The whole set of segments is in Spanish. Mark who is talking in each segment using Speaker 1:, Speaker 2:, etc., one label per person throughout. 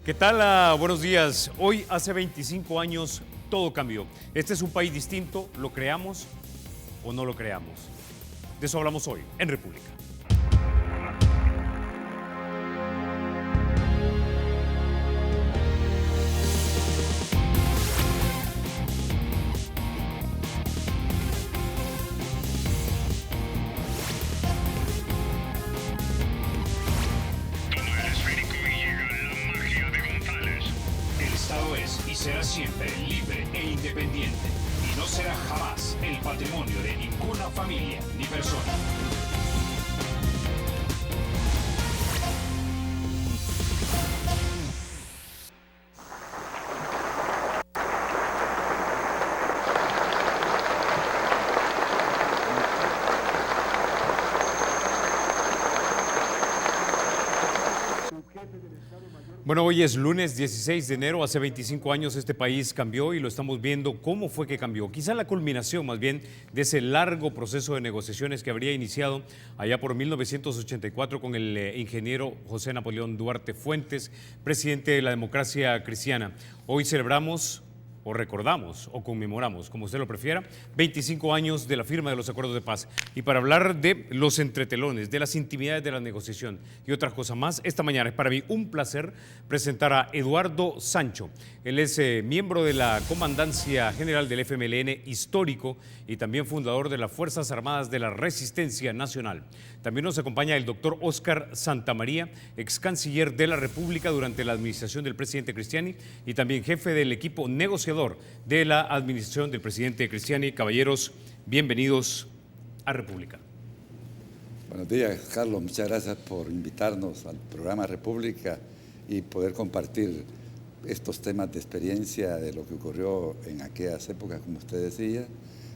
Speaker 1: ¿Qué tal? Buenos días. Hoy, hace 25 años, todo cambió. Este es un país distinto, lo creamos o no lo creamos. De eso hablamos hoy en República.
Speaker 2: Será siempre libre e independiente y no será jamás el patrimonio de ninguna familia ni persona.
Speaker 1: Bueno, hoy es lunes 16 de enero, hace 25 años este país cambió y lo estamos viendo cómo fue que cambió. Quizá la culminación más bien de ese largo proceso de negociaciones que habría iniciado allá por 1984 con el ingeniero José Napoleón Duarte Fuentes, presidente de la democracia cristiana. Hoy celebramos o recordamos o conmemoramos, como usted lo prefiera, 25 años de la firma de los acuerdos de paz. Y para hablar de los entretelones, de las intimidades de la negociación y otras cosas más, esta mañana es para mí un placer presentar a Eduardo Sancho. Él es miembro de la Comandancia General del FMLN histórico y también fundador de las Fuerzas Armadas de la Resistencia Nacional. También nos acompaña el doctor Óscar Santamaría, ex canciller de la República durante la administración del presidente Cristiani y también jefe del equipo negociador de la administración del presidente Cristiani. Caballeros, bienvenidos a República.
Speaker 3: Buenos días, Carlos. Muchas gracias por invitarnos al programa República y poder compartir estos temas de experiencia de lo que ocurrió en aquellas épocas, como usted decía,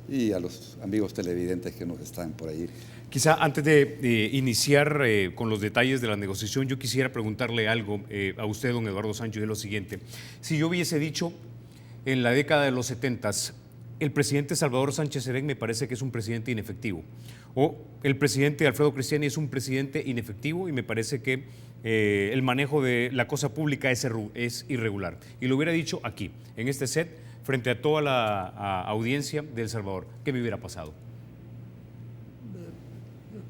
Speaker 3: y a los amigos televidentes que nos están por ahí.
Speaker 1: Quizá antes de iniciar con los detalles de la negociación, yo quisiera preguntarle algo a usted, don Eduardo Sancho, y es lo siguiente. Si yo hubiese dicho en la década de los 70s, el presidente Salvador Sánchez Serén me parece que es un presidente inefectivo, o el presidente Alfredo Cristiani es un presidente inefectivo y me parece que el manejo de la cosa pública es irregular. Y lo hubiera dicho aquí, en este set, frente a toda la audiencia de El Salvador. ¿Qué me hubiera pasado?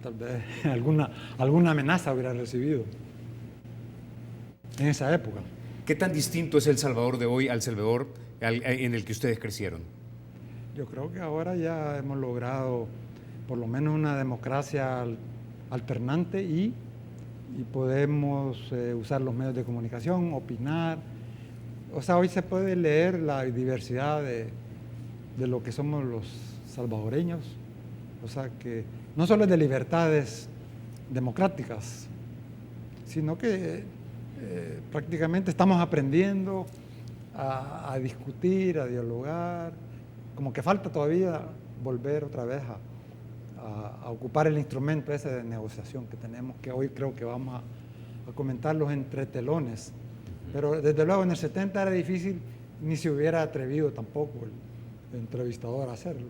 Speaker 4: Tal vez alguna amenaza hubiera recibido en esa época.
Speaker 1: ¿Qué tan distinto es El Salvador de hoy al Salvador en el que ustedes crecieron?
Speaker 4: Yo creo que ahora ya hemos logrado por lo menos una democracia alternante y podemos usar los medios de comunicación, opinar. O sea, hoy se puede leer la diversidad de lo que somos los salvadoreños. O sea, que no solo es de libertades democráticas, sino que prácticamente estamos aprendiendo a discutir, a dialogar. Como que falta todavía volver otra vez a ocupar el instrumento ese de negociación que tenemos, que hoy creo que vamos a comentar los entretelones. Pero desde luego en el 70 era difícil, ni se hubiera atrevido tampoco el entrevistador a hacerlo,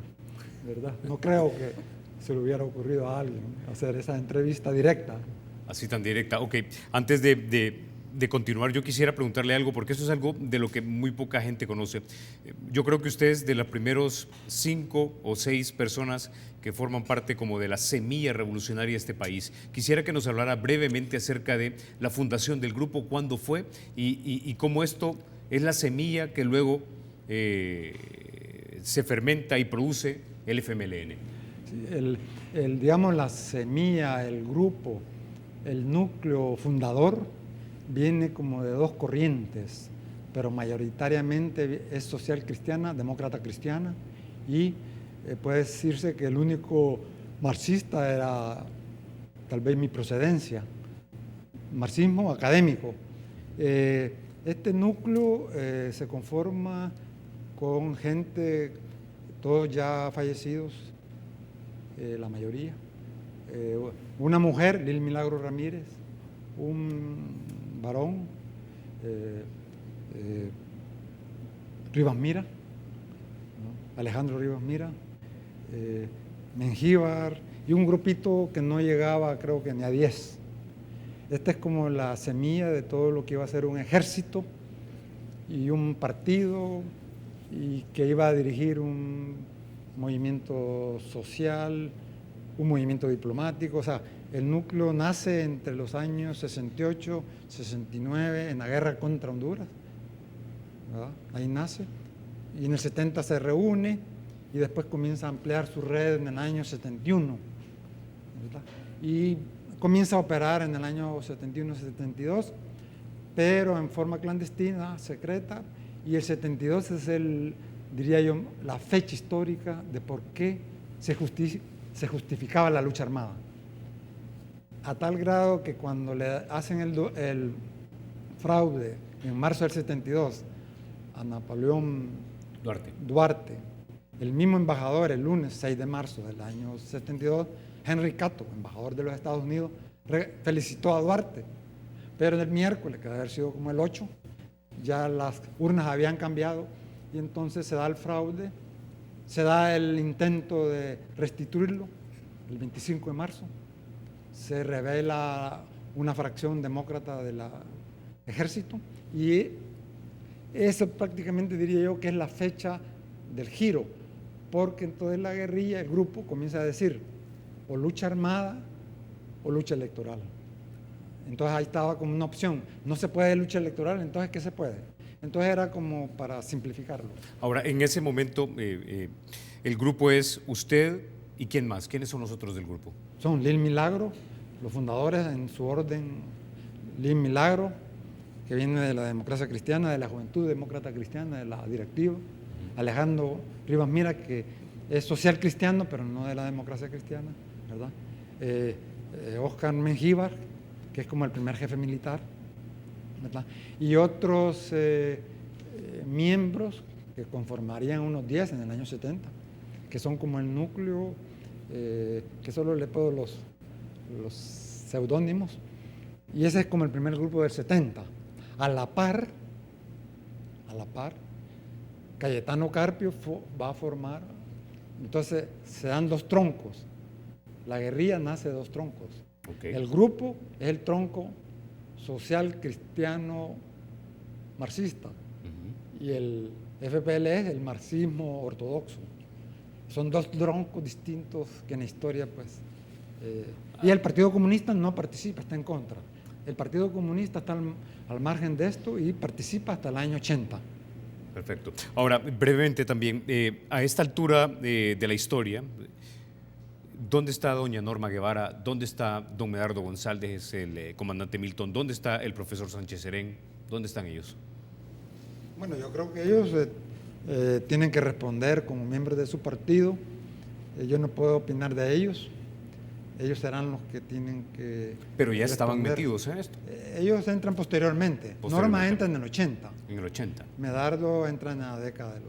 Speaker 4: ¿verdad? No creo que se le hubiera ocurrido a alguien hacer esa entrevista directa.
Speaker 1: Así tan directa. Ok, antes de continuar, yo quisiera preguntarle algo, porque eso es algo de lo que muy poca gente conoce. Yo creo que usted es de los primeros 5 o 6 personas que forman parte como de la semilla revolucionaria de este país. Quisiera que nos hablara brevemente acerca de la fundación del grupo, cuándo fue y cómo esto es la semilla que luego se fermenta y produce el FMLN.
Speaker 4: Sí, digamos, la semilla, el grupo, el núcleo fundador viene como de dos corrientes, pero mayoritariamente es social cristiana, demócrata cristiana, y puede decirse que el único marxista era tal vez mi procedencia, marxismo académico. Este núcleo se conforma con gente, todos ya fallecidos, la mayoría, una mujer, Lil Milagro Ramírez, un varón, Rivas Mira, ¿no? Alejandro Rivas Mira, Mengíbar, y un grupito que no llegaba, creo que ni a 10. Esta es como la semilla de todo lo que iba a ser un ejército y un partido y que iba a dirigir un movimiento social, un movimiento diplomático. O sea, el núcleo nace entre los años 68, 69, en la guerra contra Honduras, ¿verdad? Ahí nace. Y en el 70 se reúne y después comienza a ampliar su red en el año 71, ¿verdad? Y comienza a operar en el año 71-72, pero en forma clandestina, secreta, y el 72 es diría yo, la fecha histórica de por qué se justificaba la lucha armada. A tal grado que cuando le hacen el fraude en marzo del 72 a Napoleón Duarte, el mismo embajador, el lunes 6 de marzo del año 72, Henry Cato, embajador de los Estados Unidos, felicitó a Duarte, pero el miércoles, que debe haber sido como el 8, ya las urnas habían cambiado y entonces se da el fraude, se da el intento de restituirlo el 25 de marzo, se revela una fracción demócrata del ejército y eso prácticamente diría yo que es la fecha del giro, porque entonces la guerrilla, el grupo comienza a decir o lucha armada o lucha electoral. Entonces ahí estaba como una opción, no se puede lucha electoral, entonces ¿qué se puede? Entonces era como para simplificarlo.
Speaker 1: Ahora, en ese momento, el grupo es usted y ¿quién más? ¿Quiénes son los otros del grupo?
Speaker 4: Son Lil Milagro, los fundadores en su orden, Lil Milagro, que viene de la democracia cristiana, de la Juventud Demócrata Cristiana, de la directiva, Alejandro Rivas Mira, que es social cristiano, pero no de la democracia cristiana, ¿verdad? Oscar Mengíbar, que es como el primer jefe militar, ¿verdad? Y otros miembros que conformarían unos 10 en el año 70, que son como el núcleo, que solo le puedo los seudónimos, y ese es como el primer grupo del 70. A la par, Cayetano Carpio va a formar, entonces se dan dos troncos, la guerrilla nace de dos troncos. Okay. El grupo es el tronco social cristiano marxista y el FPL es el marxismo ortodoxo. Son dos troncos distintos que en la historia pues... y el Partido Comunista no participa, está en contra. El Partido Comunista está al margen de esto y participa hasta el año 80.
Speaker 1: Perfecto. Ahora, brevemente también, a esta altura de la historia, ¿dónde está doña Norma Guevara? ¿Dónde está don Medardo González, el comandante Milton? ¿Dónde está el profesor Sánchez Serén? ¿Dónde están ellos?
Speaker 4: Bueno, yo creo que ellos tienen que responder como miembros de su partido. Yo no puedo opinar de ellos. Ellos serán los que tienen que...
Speaker 1: Pero ya estaban
Speaker 4: responder.
Speaker 1: Metidos en esto.
Speaker 4: Ellos entran posteriormente. Norma entra en el 80.
Speaker 1: En el 80.
Speaker 4: Medardo entra en la década de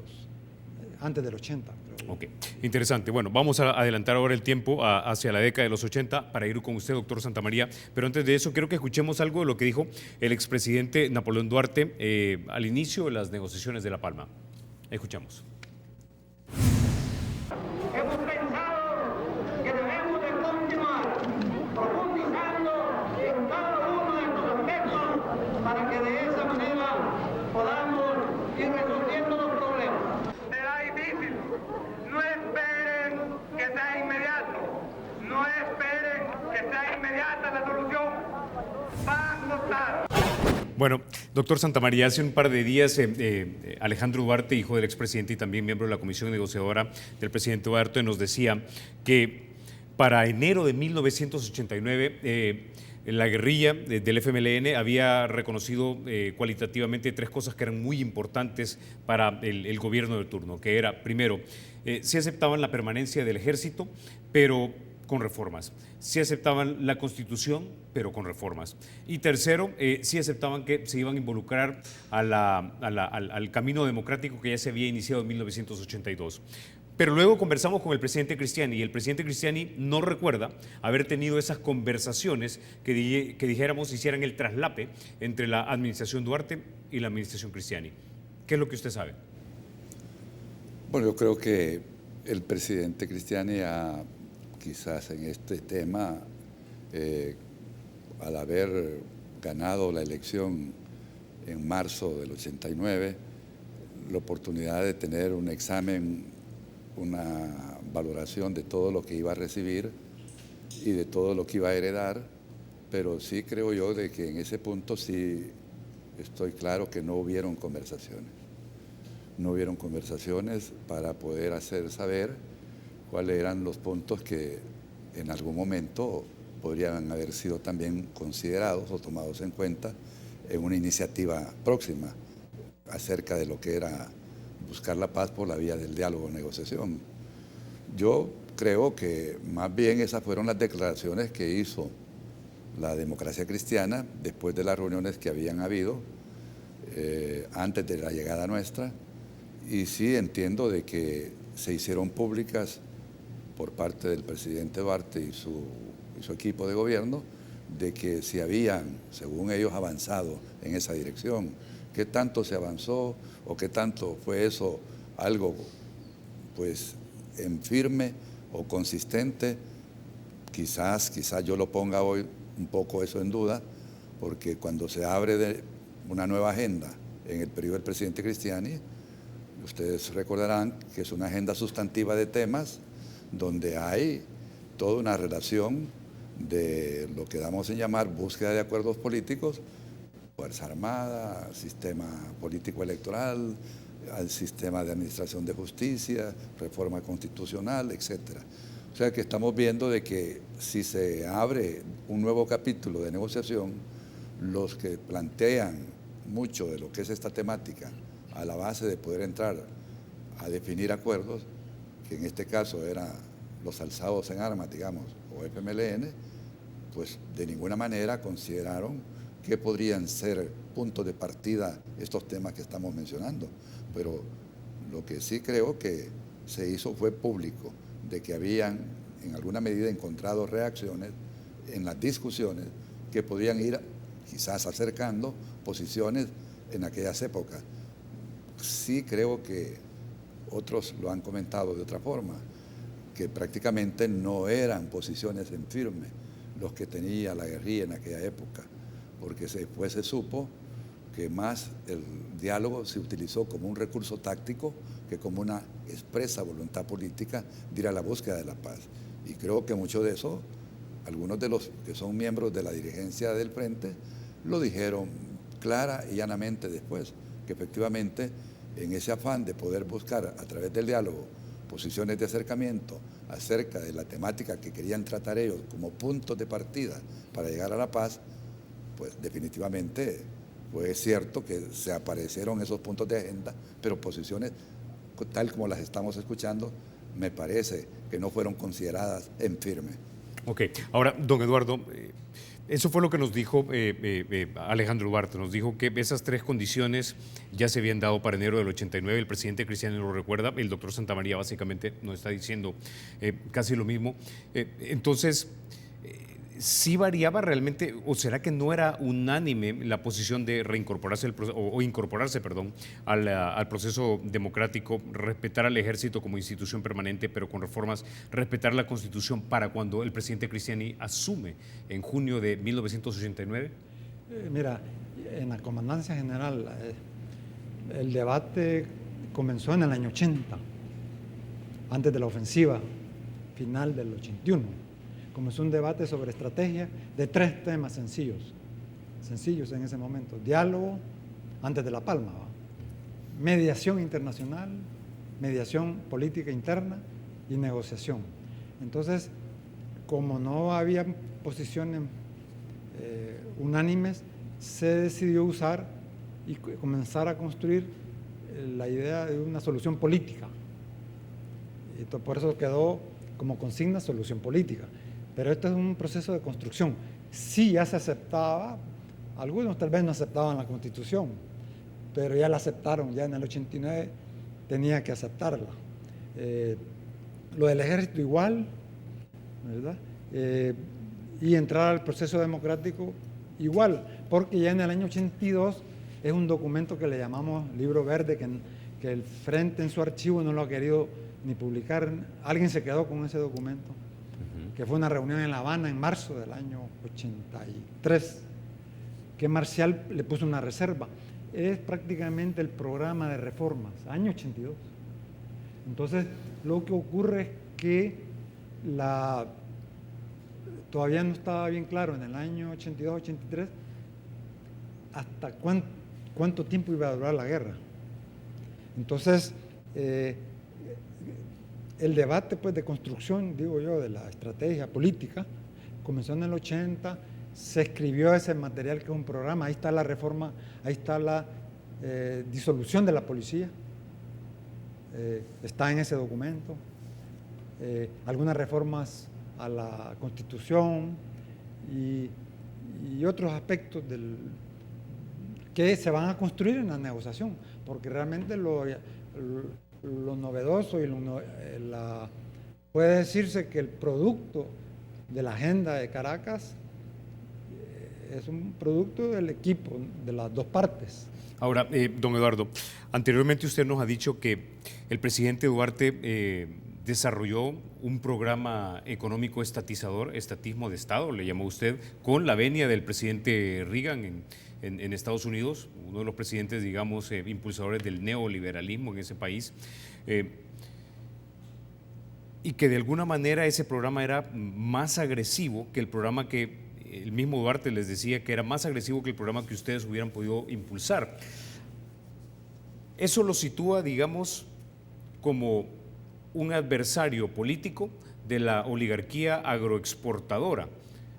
Speaker 4: antes del 80.
Speaker 1: Ok, interesante. Bueno, vamos a adelantar ahora el tiempo hacia la década de los 80 para ir con usted, doctor Santamaría. Pero antes de eso, quiero que escuchemos algo de lo que dijo el expresidente Napoleón Duarte al inicio de las negociaciones de La Palma. Escuchamos.
Speaker 5: Hemos pensado que debemos de continuar profundizando en cada uno de estos aspectos para que de esa manera podamos ir resolviendo los problemas. Será difícil. No esperen que sea inmediato. No esperen que sea inmediata la solución. Va a costar.
Speaker 1: Bueno, doctor Santamaría, hace un par de días Alejandro Duarte, hijo del expresidente y también miembro de la comisión negociadora del presidente Duarte, nos decía que para enero de 1989 la guerrilla del FMLN había reconocido cualitativamente tres cosas que eran muy importantes para el gobierno de turno, que era, primero, sí aceptaban la permanencia del ejército, pero con reformas. Sí aceptaban la Constitución, pero con reformas. Y tercero, sí aceptaban que se iban a involucrar al camino democrático que ya se había iniciado en 1982. Pero luego conversamos con el presidente Cristiani y el presidente Cristiani no recuerda haber tenido esas conversaciones que dijéramos hicieran el traslape entre la administración Duarte y la administración Cristiani. ¿Qué es lo que usted sabe?
Speaker 3: Bueno, yo creo que el presidente Cristiani quizás en este tema al haber ganado la elección en marzo del 89, la oportunidad de tener un examen, una valoración de todo lo que iba a recibir y de todo lo que iba a heredar, pero sí creo yo de que en ese punto sí estoy claro que no hubieron conversaciones. No hubieron conversaciones para poder hacer saber cuáles eran los puntos que en algún momento podrían haber sido también considerados o tomados en cuenta en una iniciativa próxima acerca de lo que era buscar la paz por la vía del diálogo o negociación. Yo creo que más bien esas fueron las declaraciones que hizo la Democracia Cristiana después de las reuniones que habían habido antes de la llegada nuestra, y sí entiendo de que se hicieron públicas por parte del presidente Duarte y su equipo de gobierno, de que si habían, según ellos, avanzado en esa dirección. ¿Qué tanto se avanzó o qué tanto fue eso algo pues en firme o consistente? Quizás yo lo ponga hoy un poco eso en duda, porque cuando se abre de una nueva agenda en el periodo del presidente Cristiani, ustedes recordarán que es una agenda sustantiva de temas donde hay toda una relación de lo que damos en llamar búsqueda de acuerdos políticos, Fuerza Armada, sistema político electoral, al sistema de administración de justicia, reforma constitucional, etc. O sea que estamos viendo de que si se abre un nuevo capítulo de negociación, los que plantean mucho de lo que es esta temática a la base de poder entrar a definir acuerdos, que en este caso eran los alzados en armas, digamos, o FMLN, pues de ninguna manera consideraron que podrían ser puntos de partida estos temas que estamos mencionando. Pero lo que sí creo que se hizo fue público, de que habían en alguna medida encontrado reacciones en las discusiones que podrían ir quizás acercando posiciones en aquellas épocas. Sí creo que otros lo han comentado de otra forma, que prácticamente no eran posiciones en firme los que tenía la guerrilla en aquella época, porque después se supo que más el diálogo se utilizó como un recurso táctico que como una expresa voluntad política de ir a la búsqueda de la paz. Y creo que mucho de eso, algunos de los que son miembros de la dirigencia del Frente, lo dijeron clara y llanamente después, que efectivamente en ese afán de poder buscar a través del diálogo posiciones de acercamiento acerca de la temática que querían tratar ellos como puntos de partida para llegar a la paz, pues definitivamente fue cierto que se aparecieron esos puntos de agenda, pero posiciones tal como las estamos escuchando, me parece que no fueron consideradas en firme.
Speaker 1: Ok, ahora, don Eduardo, eso fue lo que nos dijo Alejandro Duarte, nos dijo que esas tres condiciones ya se habían dado para enero del 89, el presidente Cristiani lo recuerda, el doctor Santamaría básicamente nos está diciendo casi lo mismo. Entonces, ¿sí variaba realmente, o será que no era unánime la posición de reincorporarse o incorporarse, perdón, al proceso democrático, respetar al ejército como institución permanente, pero con reformas, respetar la Constitución para cuando el presidente Cristiani asume en junio de 1989?
Speaker 4: Mira, en la Comandancia General el debate comenzó en el año 80, antes de la ofensiva final del 81. Comenzó un debate sobre estrategia de tres temas sencillos en ese momento: diálogo antes de La Palma, mediación internacional, mediación política interna y negociación. Entonces, como no había posiciones unánimes, se decidió usar y comenzar a construir la idea de una solución política. Y por eso quedó como consigna solución política. Pero esto es un proceso de construcción. Sí, ya se aceptaba, algunos tal vez no aceptaban la Constitución, pero ya la aceptaron, ya en el 89 tenía que aceptarla. Lo del ejército igual, ¿verdad? Y entrar al proceso democrático igual, porque ya en el año 82 es un documento que le llamamos Libro Verde, que el Frente en su archivo no lo ha querido ni publicar. Alguien se quedó con ese documento. que fue una reunión en La Habana en marzo del año 83, que Marcial le puso una reserva. Es prácticamente el programa de reformas, año 82. Entonces, lo que ocurre es que todavía no estaba bien claro en el año 82-83 hasta cuánto tiempo iba a durar la guerra. Entonces, el debate pues, de construcción, digo yo, de la estrategia política, comenzó en el 80, se escribió ese material que es un programa, ahí está la reforma, ahí está la disolución de la policía, está en ese documento, algunas reformas a la Constitución y otros aspectos que se van a construir en la negociación, porque realmente lo novedoso y puede decirse que el producto de la agenda de Caracas es un producto del equipo, de las dos partes.
Speaker 1: Ahora, don Eduardo, anteriormente usted nos ha dicho que el presidente Duarte desarrolló un programa económico estatizador, estatismo de Estado, le llamó usted, con la venia del presidente Reagan en Estados Unidos, uno de los presidentes, digamos, impulsadores del neoliberalismo en ese país, y que de alguna manera ese programa era más agresivo que el programa que el mismo Duarte les decía que era más agresivo que el programa que ustedes hubieran podido impulsar. Eso lo sitúa, digamos, como un adversario político de la oligarquía agroexportadora,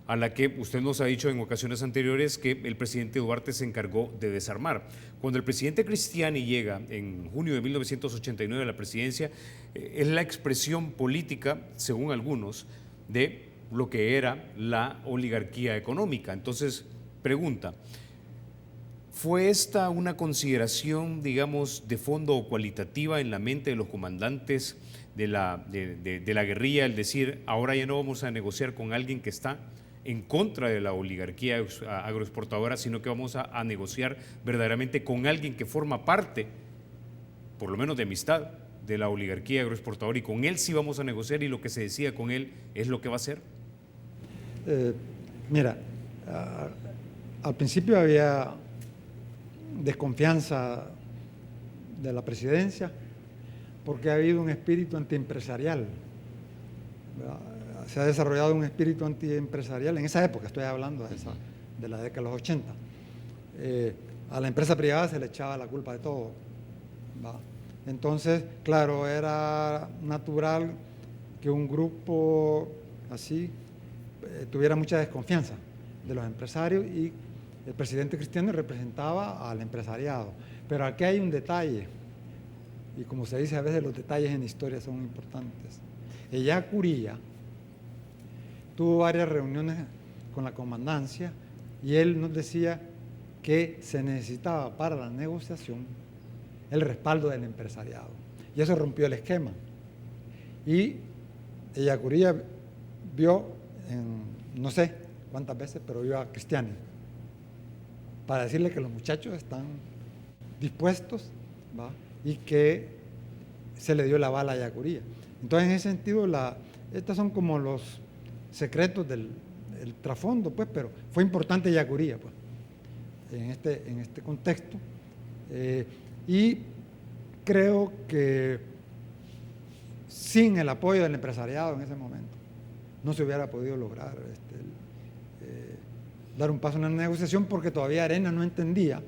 Speaker 1: a la que usted nos ha dicho en ocasiones anteriores que el presidente Duarte se encargó de desarmar. Cuando el presidente Cristiani llega en junio de 1989 a la presidencia, es la expresión política, según algunos, de lo que era la oligarquía económica. Entonces, pregunta, ¿fue esta una consideración, digamos, de fondo o cualitativa en la mente de los comandantes de la guerrilla, el decir, ahora ya no vamos a negociar con alguien que está en contra de la oligarquía agroexportadora, sino que vamos a negociar verdaderamente con alguien que forma parte, por lo menos de amistad, de la oligarquía agroexportadora, y con él sí vamos a negociar y lo que se decida con él es lo que va a hacer?
Speaker 4: Mira, al principio había desconfianza de la presidencia porque ha habido un espíritu antiempresarial, ¿verdad? Se ha desarrollado un espíritu antiempresarial en esa época, estoy hablando de la década de los 80. A la empresa privada se le echaba la culpa de todo, ¿va? Entonces, claro, era natural que un grupo así tuviera mucha desconfianza de los empresarios, y el presidente Cristiani representaba al empresariado. Pero aquí hay un detalle, y como se dice a veces, los detalles en historia son importantes. Ellacuría tuvo varias reuniones con la comandancia y él nos decía que se necesitaba para la negociación el respaldo del empresariado. Y eso rompió el esquema. Y Ellacuría vio, no sé cuántas veces, pero vio a Cristiani para decirle que los muchachos están dispuestos, ¿va? Y que se le dio la bala a Ellacuría. Entonces, en ese sentido, estos son como los secretos del trasfondo, pues, pero fue importante Ellacuría, pues, en este contexto. Y creo que sin el apoyo del empresariado en ese momento no se hubiera podido lograr dar un paso en la negociación, porque todavía Arenas no entendía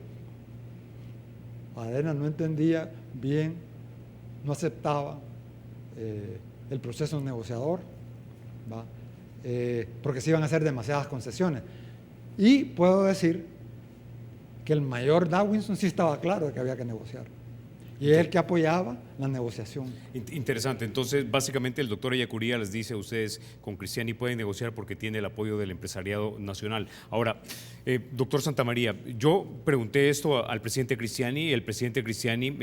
Speaker 4: bien, no aceptaba el proceso negociador, ¿va? Porque se iban a hacer demasiadas concesiones. Y puedo decir que el mayor Dawinson sí estaba claro de que había que negociar, y es el que apoyaba la negociación.
Speaker 1: Interesante. Entonces, básicamente el doctor Ellacuría les dice a ustedes, con Cristiani pueden negociar porque tiene el apoyo del empresariado nacional. Ahora, doctor Santamaría, yo pregunté esto al presidente Cristiani, y el presidente Cristiani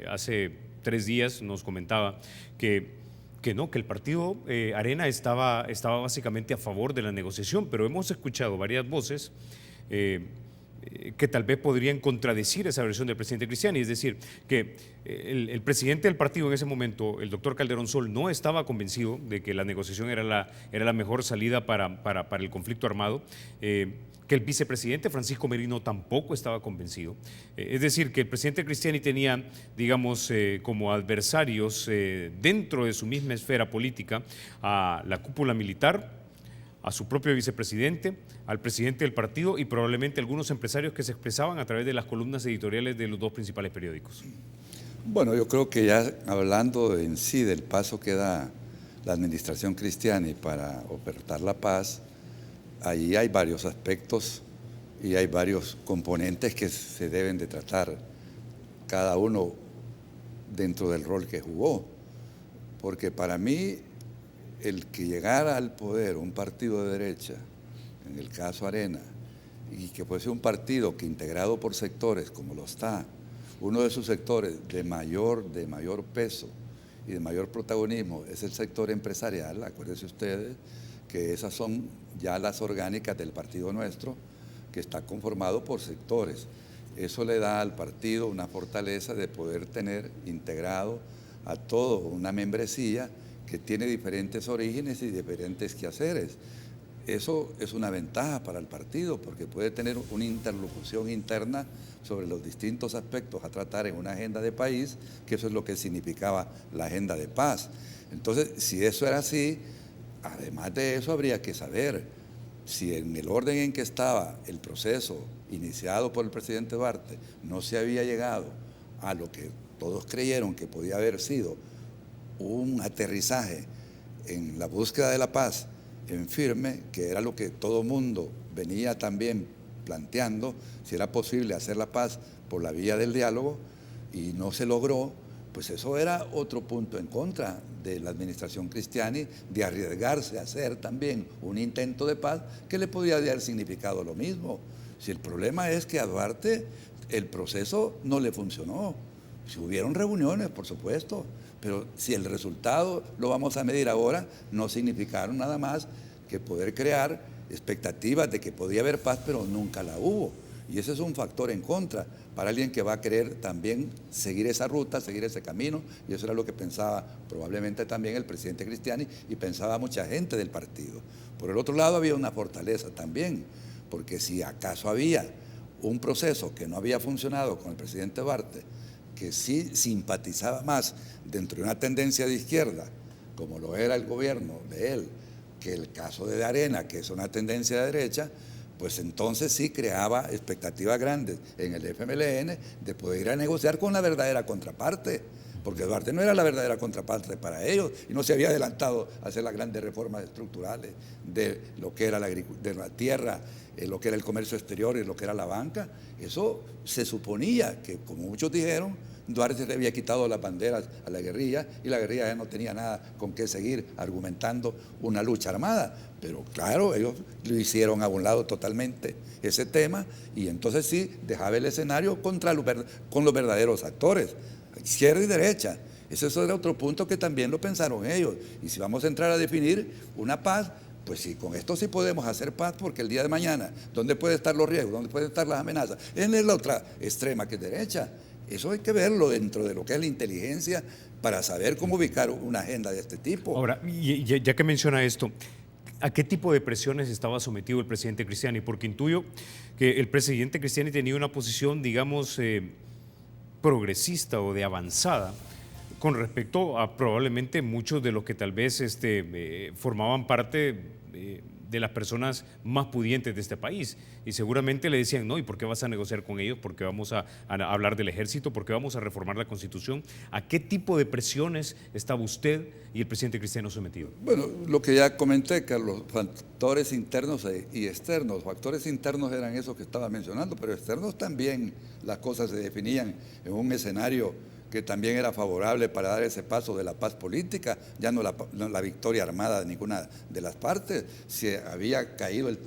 Speaker 1: hace 3 días nos comentaba que el partido Arena estaba básicamente a favor de la negociación, pero hemos escuchado varias voces que tal vez podrían contradecir esa versión del presidente Cristiani. Es decir, que el presidente del partido en ese momento, el doctor Calderón Sol, no estaba convencido de que la negociación era la mejor salida para el conflicto armado, que el vicepresidente Francisco Merino tampoco estaba convencido. Es decir, que el presidente Cristiani tenía, digamos, como adversarios dentro de su misma esfera política a la cúpula militar, a su propio vicepresidente, al presidente del partido y probablemente algunos empresarios que se expresaban a través de las columnas editoriales de los dos principales periódicos.
Speaker 3: Bueno, yo creo que ya hablando en sí del paso que da la administración Cristiani para ofertar la paz, ahí hay varios aspectos y hay varios componentes que se deben de tratar, cada uno dentro del rol que jugó. Porque para mí, el que llegara al poder un partido de derecha, en el caso Arena, y que fuese un partido que integrado por sectores como lo está, uno de sus sectores de mayor peso y de mayor protagonismo es el sector empresarial. Acuérdense ustedes que esas son ya las orgánicas del partido nuestro, que está conformado por sectores. Eso le da al partido una fortaleza de poder tener integrado a todo una membresía que tiene diferentes orígenes y diferentes quehaceres. Eso es una ventaja para el partido porque puede tener una interlocución interna sobre los distintos aspectos a tratar en una agenda de país, que eso es lo que significaba la agenda de paz. Entonces, si eso era así, además de eso habría que saber si en el orden en que estaba el proceso iniciado por el presidente Duarte no se había llegado a lo que todos creyeron que podía haber sido un aterrizaje en la búsqueda de la paz en firme, que era lo que todo mundo venía también planteando, si era posible hacer la paz por la vía del diálogo y no se logró, pues eso era otro punto en contra de la administración Cristiani, de arriesgarse a hacer también un intento de paz que le podía haber significado lo mismo. Si el problema es que a Duarte el proceso no le funcionó, si hubieron reuniones, por supuesto, pero si el resultado lo vamos a medir ahora, no significaron nada más que poder crear expectativas de que podía haber paz, pero nunca la hubo. Y ese es un factor en contra para alguien que va a querer también seguir esa ruta, seguir ese camino, y eso era lo que pensaba probablemente también el presidente Cristiani y pensaba mucha gente del partido. Por el otro lado había una fortaleza también, porque si acaso había un proceso que no había funcionado con el presidente Duarte, que sí simpatizaba más dentro de una tendencia de izquierda, como lo era el gobierno de él, que el caso de Arena, que es una tendencia de derecha, pues entonces sí creaba expectativas grandes en el FMLN de poder ir a negociar con la verdadera contraparte, porque Duarte no era la verdadera contraparte para ellos y no se había adelantado a hacer las grandes reformas estructurales de lo que era de la tierra, lo que era el comercio exterior y lo que era la banca. Eso se suponía que, como muchos dijeron, Duarte le había quitado las banderas a la guerrilla y la guerrilla ya no tenía nada con qué seguir argumentando una lucha armada. Pero claro, ellos lo hicieron a un lado totalmente ese tema y entonces sí dejaba el escenario con los verdaderos actores, izquierda y derecha. Ese era otro punto que también lo pensaron ellos. Y si vamos a entrar a definir una paz, pues sí, con esto sí podemos hacer paz, porque el día de mañana, ¿dónde pueden estar los riesgos? ¿Dónde pueden estar las amenazas? En la otra extrema, que es derecha. Eso hay que verlo dentro de lo que es la inteligencia para saber cómo ubicar una agenda de este tipo.
Speaker 1: Ahora, ya que menciona esto, ¿a qué tipo de presiones estaba sometido el presidente Cristiani? Porque intuyo que el presidente Cristiani tenía una posición, digamos, progresista o de avanzada con respecto a probablemente muchos de los que tal vez formaban parte de las personas más pudientes de este país. Y seguramente le decían, no, ¿y por qué vas a negociar con ellos? ¿Por qué vamos a hablar del ejército? ¿Por qué vamos a reformar la Constitución? ¿A qué tipo de presiones estaba usted y el presidente Cristiano sometido?
Speaker 3: Bueno, lo que ya comenté, Carlos, factores internos y externos. Factores internos eran esos que estaba mencionando, pero externos también las cosas se definían en un escenario que también era favorable para dar ese paso de la paz política, ya no la victoria armada de ninguna de las partes. Si había caído el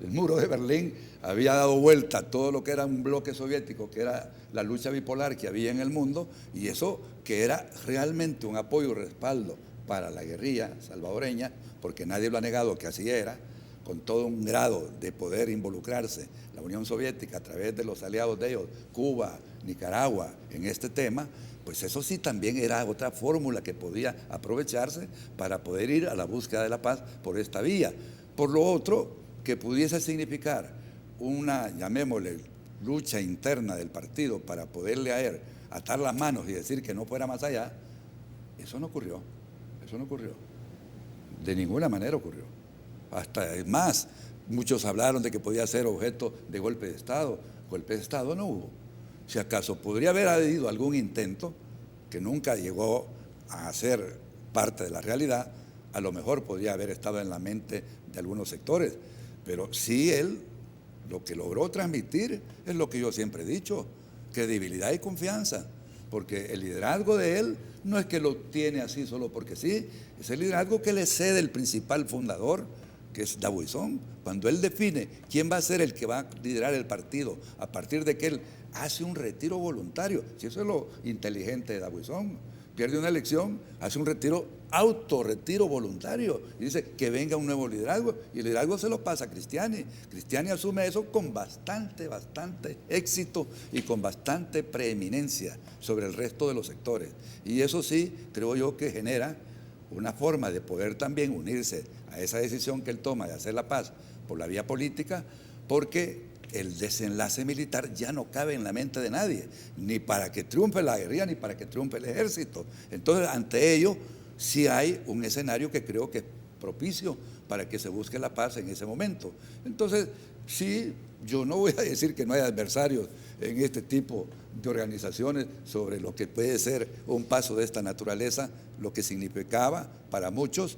Speaker 3: muro de Berlín, había dado vuelta a todo lo que era un bloque soviético, que era la lucha bipolar que había en el mundo, y eso que era realmente un apoyo y respaldo para la guerrilla salvadoreña, porque nadie lo ha negado que así era, con todo un grado de poder involucrarse la Unión Soviética a través de los aliados de ellos, Cuba, Nicaragua, en este tema, pues eso sí también era otra fórmula que podía aprovecharse para poder ir a la búsqueda de la paz por esta vía. Por lo otro, que pudiese significar una, llamémosle, lucha interna del partido para poderle a él atar las manos y decir que no fuera más allá, eso no ocurrió, eso no ocurrió. De ninguna manera ocurrió. Hasta es más, muchos hablaron de que podía ser objeto de golpe de Estado. Golpe de Estado no hubo. Si acaso podría haber habido algún intento que nunca llegó a ser parte de la realidad, a lo mejor podría haber estado en la mente de algunos sectores, pero sí él lo que logró transmitir es lo que yo siempre he dicho, credibilidad y confianza, porque el liderazgo de él no es que lo tiene así solo porque sí, es el liderazgo que le cede el principal fundador, que es Dabuizón, cuando él define quién va a ser el que va a liderar el partido, a partir de que él hace un retiro voluntario. Si eso es lo inteligente de Dabuizón, pierde una elección, hace un autorretiro voluntario y dice que venga un nuevo liderazgo, y el liderazgo se lo pasa a Cristiani. Cristiani asume eso con bastante éxito y con bastante preeminencia sobre el resto de los sectores, y eso sí creo yo que genera una forma de poder también unirse a esa decisión que él toma de hacer la paz por la vía política, porque el desenlace militar ya no cabe en la mente de nadie, ni para que triunfe la guerrilla, ni para que triunfe el ejército. Entonces, ante ello, sí hay un escenario que creo que es propicio para que se busque la paz en ese momento. Entonces, sí, yo no voy a decir que no hay adversarios en este tipo de organizaciones sobre lo que puede ser un paso de esta naturaleza, lo que significaba para muchos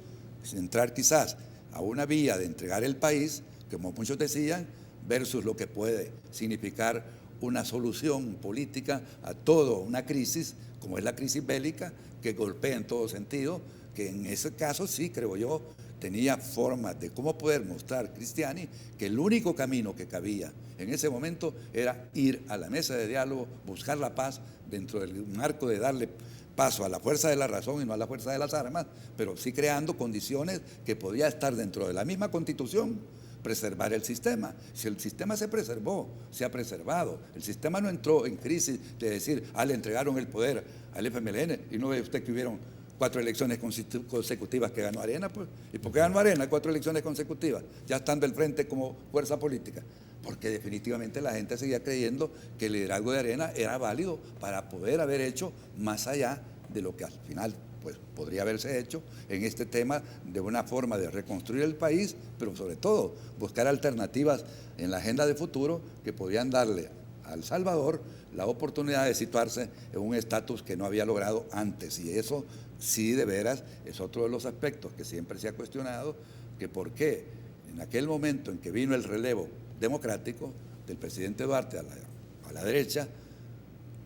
Speaker 3: entrar quizás a una vía de entregar el país, como muchos decían, versus lo que puede significar una solución política a toda una crisis, como es la crisis bélica, que golpea en todo sentido, que en ese caso sí, creo yo, tenía formas de cómo poder mostrar Cristiani que el único camino que cabía en ese momento era ir a la mesa de diálogo, buscar la paz dentro del marco de darle paso a la fuerza de la razón y no a la fuerza de las armas, pero sí creando condiciones que podía estar dentro de la misma Constitución, preservar el sistema. Si el sistema se preservó, se ha preservado, el sistema no entró en crisis de decir, le entregaron el poder al FMLN, y no ve usted que hubieron 4 elecciones consecutivas que ganó Arena, pues. ¿Y por qué ganó Arena 4 elecciones consecutivas? Ya estando al frente como fuerza política. Porque definitivamente la gente seguía creyendo que el liderazgo de Arena era válido para poder haber hecho más allá de lo que al final pues podría haberse hecho en este tema, de una forma de reconstruir el país, pero sobre todo buscar alternativas en la agenda de futuro que podían darle a El Salvador la oportunidad de situarse en un estatus que no había logrado antes. Y eso sí, de veras, es otro de los aspectos que siempre se ha cuestionado, que por qué en aquel momento en que vino el relevo democrático del presidente Duarte a la derecha,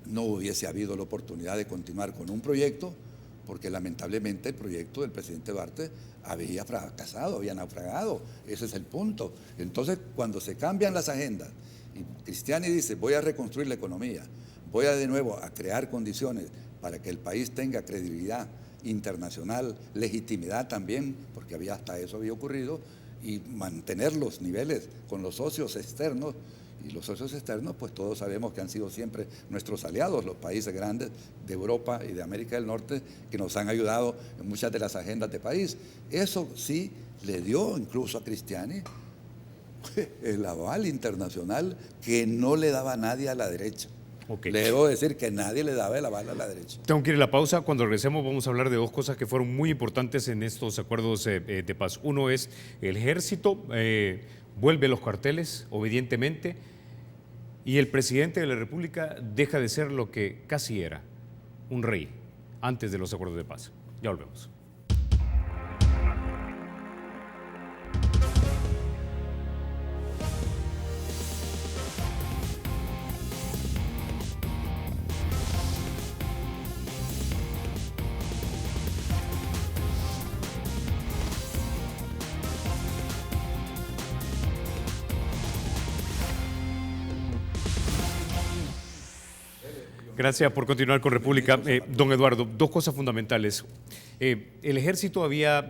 Speaker 3: no hubiese habido la oportunidad de continuar con un proyecto, porque lamentablemente el proyecto del presidente Duarte había fracasado, había naufragado. Ese es el punto. Entonces, cuando se cambian las agendas y Cristiani dice, voy a reconstruir la economía, voy a de nuevo a crear condiciones para que el país tenga credibilidad internacional, legitimidad también, porque hasta eso había ocurrido, y mantener los niveles con los socios externos. Y los socios externos, pues todos sabemos que han sido siempre nuestros aliados, los países grandes de Europa y de América del Norte, que nos han ayudado en muchas de las agendas de país. Eso sí le dio incluso a Cristiani el aval internacional que no le daba a nadie a la derecha.
Speaker 1: Okay.
Speaker 3: Le debo decir que nadie le daba el aval a la derecha.
Speaker 1: Tengo que ir a la pausa. Cuando regresemos vamos a hablar de 2 cosas que fueron muy importantes en estos acuerdos de paz. Uno es el ejército vuelve a los cuarteles obedientemente, y el presidente de la República deja de ser lo que casi era, un rey, antes de los acuerdos de paz. Ya volvemos. Gracias por continuar con República. Don Eduardo, dos cosas fundamentales. El ejército había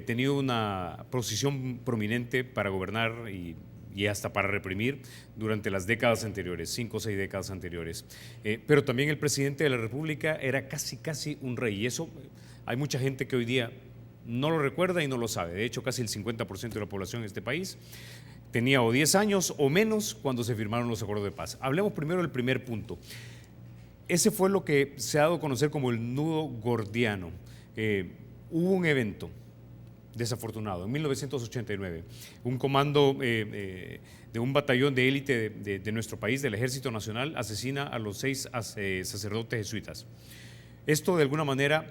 Speaker 1: tenido una posición prominente para gobernar y hasta para reprimir durante las décadas anteriores, 5 o 6 décadas anteriores. Pero también el presidente de la República era casi un rey. Y eso hay mucha gente que hoy día no lo recuerda y no lo sabe. De hecho, casi el 50% de la población de este país tenía o 10 años o menos cuando se firmaron los acuerdos de paz. Hablemos primero del primer punto. Ese fue lo que se ha dado a conocer como el nudo gordiano. Hubo un evento desafortunado en 1989. Un comando de un batallón de élite de nuestro país, del Ejército Nacional, asesina a los 6 sacerdotes jesuitas. Esto, de alguna manera,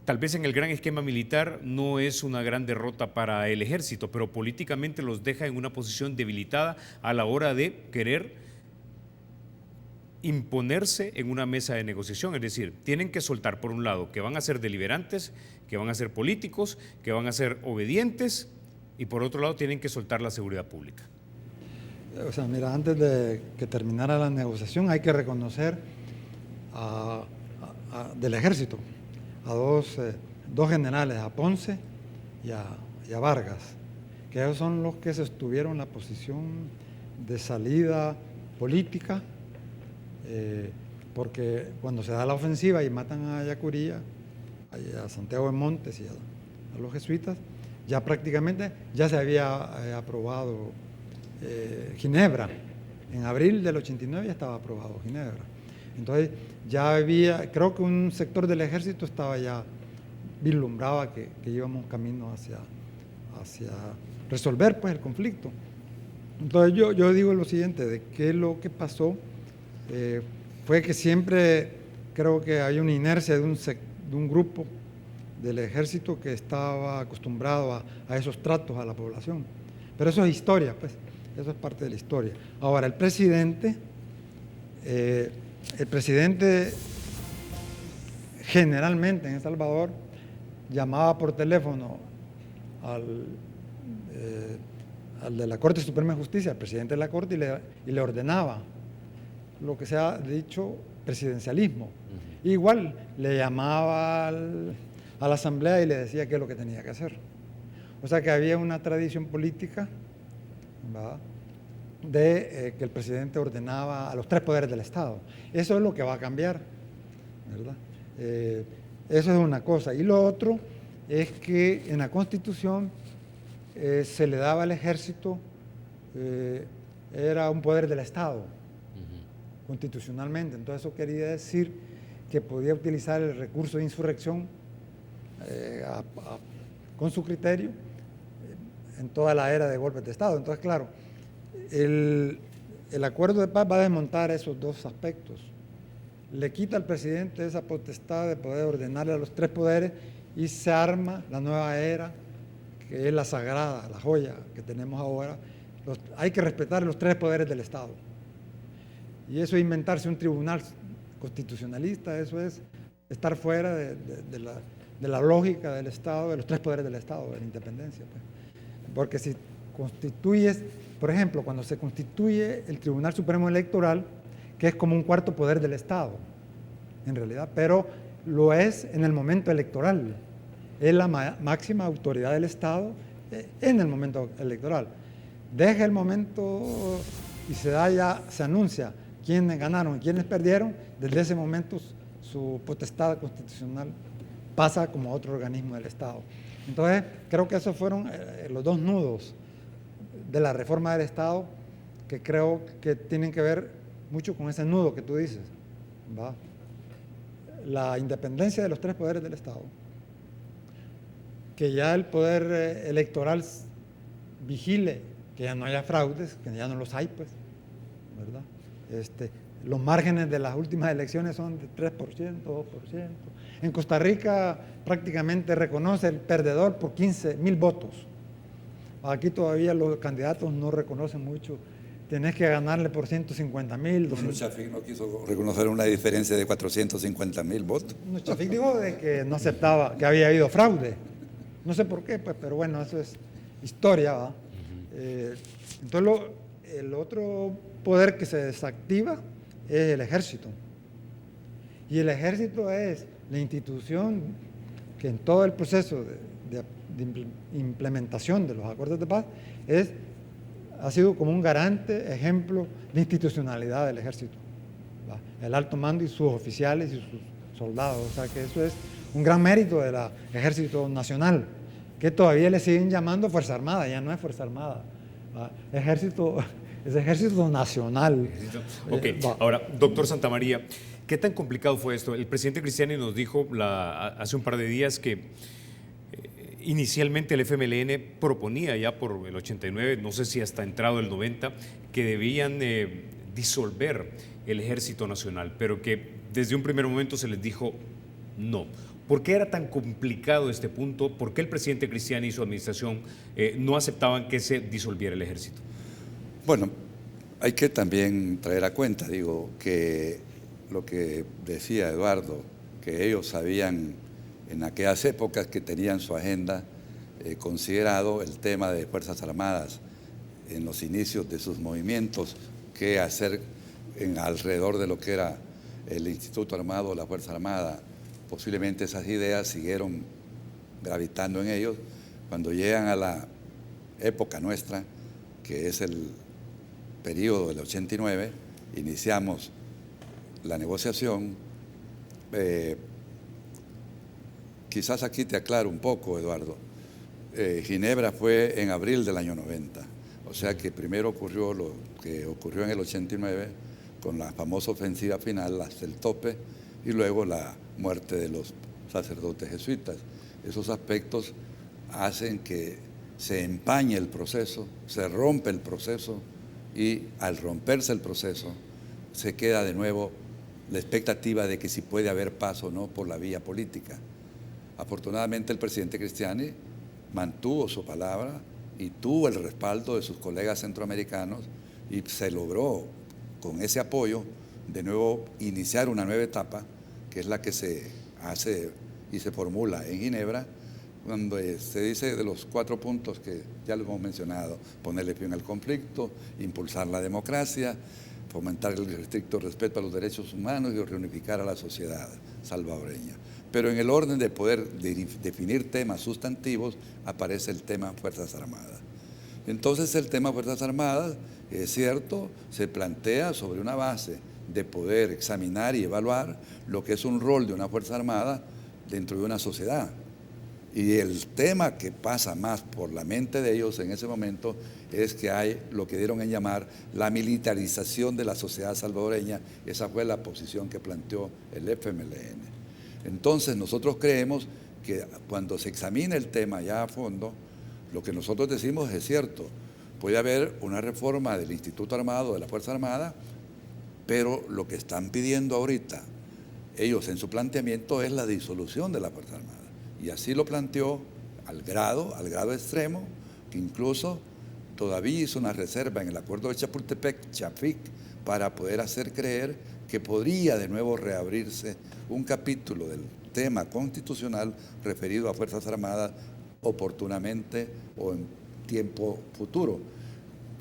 Speaker 1: tal vez en el gran esquema militar no es una gran derrota para el ejército, pero políticamente los deja en una posición debilitada a la hora de querer imponerse en una mesa de negociación. Es decir, tienen que soltar, por un lado, que van a ser deliberantes, que van a ser políticos, que van a ser obedientes, y por otro lado tienen que soltar la seguridad pública.
Speaker 4: O sea, mira, antes de que terminara la negociación hay que reconocer del ejército a dos generales, a Ponce y a Vargas, que ellos son los que sostuvieron la posición de salida política, porque cuando se da la ofensiva y matan a Yacuría, a Santiago de Montes y a los jesuitas, ya prácticamente ya se había aprobado Ginebra. En abril del 89 ya estaba aprobado Ginebra. Entonces ya había, creo que un sector del ejército estaba ya vislumbraba que íbamos camino hacia resolver pues el conflicto. Entonces yo digo lo siguiente, de qué es lo que pasó, fue que siempre creo que hay una inercia de un grupo del ejército que estaba acostumbrado a esos tratos a la población. Pero eso es historia, pues, eso es parte de la historia. Ahora, el presidente generalmente en El Salvador llamaba por teléfono al de la Corte Suprema de Justicia, al presidente de la Corte, y le ordenaba lo que se ha dicho presidencialismo. Igual le llamaba a la Asamblea y le decía qué es lo que tenía que hacer. O sea que había una tradición política, ¿verdad?, de que el presidente ordenaba a los 3 poderes del Estado. Eso es lo que va a cambiar, ¿verdad? Eso es una cosa. Y lo otro es que en la Constitución se le daba al ejército, era un poder del Estado, constitucionalmente. Entonces eso quería decir que podía utilizar el recurso de insurrección con su criterio en toda la era de golpes de Estado. Entonces, claro, el acuerdo de paz va a desmontar esos dos aspectos. Le quita al presidente esa potestad de poder ordenarle a los 3 poderes y se arma la nueva era, que es la sagrada, la joya que tenemos ahora. Hay que respetar los 3 poderes del Estado. Y eso es inventarse un tribunal constitucionalista, eso es estar fuera de la lógica del Estado, de los 3 poderes del Estado, de la independencia. Pues. Porque si constituyes, por ejemplo, cuando se constituye el Tribunal Supremo Electoral, que es como un 4º poder del Estado, en realidad, pero lo es en el momento electoral, es la máxima autoridad del Estado en el momento electoral. Deja el momento y se anuncia quiénes ganaron y quiénes perdieron, desde ese momento su potestad constitucional pasa como otro organismo del Estado. Entonces, creo que esos fueron los 2 nudos de la reforma del Estado que creo que tienen que ver mucho con ese nudo que tú dices, ¿va? La independencia de los 3 poderes del Estado, que ya el poder electoral vigile que ya no haya fraudes, que ya no los hay, pues, ¿verdad? Los márgenes de las últimas elecciones son de 3%, 2%. En Costa Rica prácticamente reconoce el perdedor por 15,000 votos. Aquí todavía los candidatos no reconocen mucho. Tenés que ganarle por 150,000.
Speaker 3: Bueno, Chafik no quiso reconocer una diferencia de 450,000 votos.
Speaker 4: No, Chafik dijo de que no aceptaba, que había habido fraude. No sé por qué, pues, pero bueno, eso es historia, ¿va? Entonces, el otro poder que se desactiva es el ejército, Y el ejército es la institución que en todo el proceso de implementación de los acuerdos de paz ha sido como un garante, ejemplo de institucionalidad del ejército. El alto mando y sus oficiales y sus soldados. O sea que eso es un gran mérito del Ejército Nacional, que todavía le siguen llamando Fuerza Armada, ya no es Fuerza Armada. Es Ejército Nacional.
Speaker 1: Ok, ahora, doctor Santamaría, ¿qué tan complicado fue esto? El presidente Cristiani nos dijo hace un par de días que inicialmente el FMLN proponía ya por el 89, no sé si hasta entrado el 90, que debían disolver el Ejército Nacional, pero que desde un primer momento se les dijo no. ¿Por qué era tan complicado este punto? ¿Por qué el presidente Cristiani y su administración no aceptaban que se disolviera el ejército?
Speaker 3: Bueno, hay que también traer a cuenta, que lo que decía Eduardo, que ellos sabían en aquellas épocas que tenían su agenda considerado el tema de Fuerzas Armadas en los inicios de sus movimientos, qué hacer alrededor de lo que era el Instituto Armado, la Fuerza Armada. Posiblemente esas ideas siguieron gravitando en ellos. Cuando llegan a la época nuestra, que es el periodo del 89, iniciamos la negociación. Quizás aquí te aclaro un poco, Eduardo. Ginebra fue en abril del año 90, o sea que primero ocurrió lo que ocurrió en el 89 con la famosa ofensiva final hasta el tope y luego la muerte de los sacerdotes jesuitas. Esos aspectos hacen que se empañe el proceso, se rompe el proceso y al romperse el proceso se queda de nuevo la expectativa de que si puede haber paz o no por la vía política. Afortunadamente el presidente Cristiani mantuvo su palabra y tuvo el respaldo de sus colegas centroamericanos y se logró con ese apoyo de nuevo iniciar una nueva etapa que es la que se hace y se formula en Ginebra, cuando se dice de los 4 puntos que ya lo hemos mencionado: ponerle fin al conflicto, impulsar la democracia, fomentar el estricto respeto a los derechos humanos y reunificar a la sociedad salvadoreña. Pero en el orden de poder definir temas sustantivos aparece el tema Fuerzas Armadas. Entonces el tema Fuerzas Armadas, es cierto, se plantea sobre una base de poder examinar y evaluar lo que es un rol de una Fuerza Armada dentro de una sociedad. Y el tema que pasa más por la mente de ellos en ese momento es que hay lo que dieron en llamar la militarización de la sociedad salvadoreña. Esa fue la posición que planteó el FMLN. Entonces nosotros creemos que cuando se examine el tema ya a fondo, lo que nosotros decimos es cierto. Puede haber una reforma del Instituto Armado, de la Fuerza Armada, pero lo que están pidiendo ahorita ellos en su planteamiento es la disolución de la Fuerza Armada. Y así lo planteó al grado extremo, que incluso todavía hizo una reserva en el acuerdo de Chapultepec-Chapic para poder hacer creer que podría de nuevo reabrirse un capítulo del tema constitucional referido a Fuerzas Armadas oportunamente o en tiempo futuro,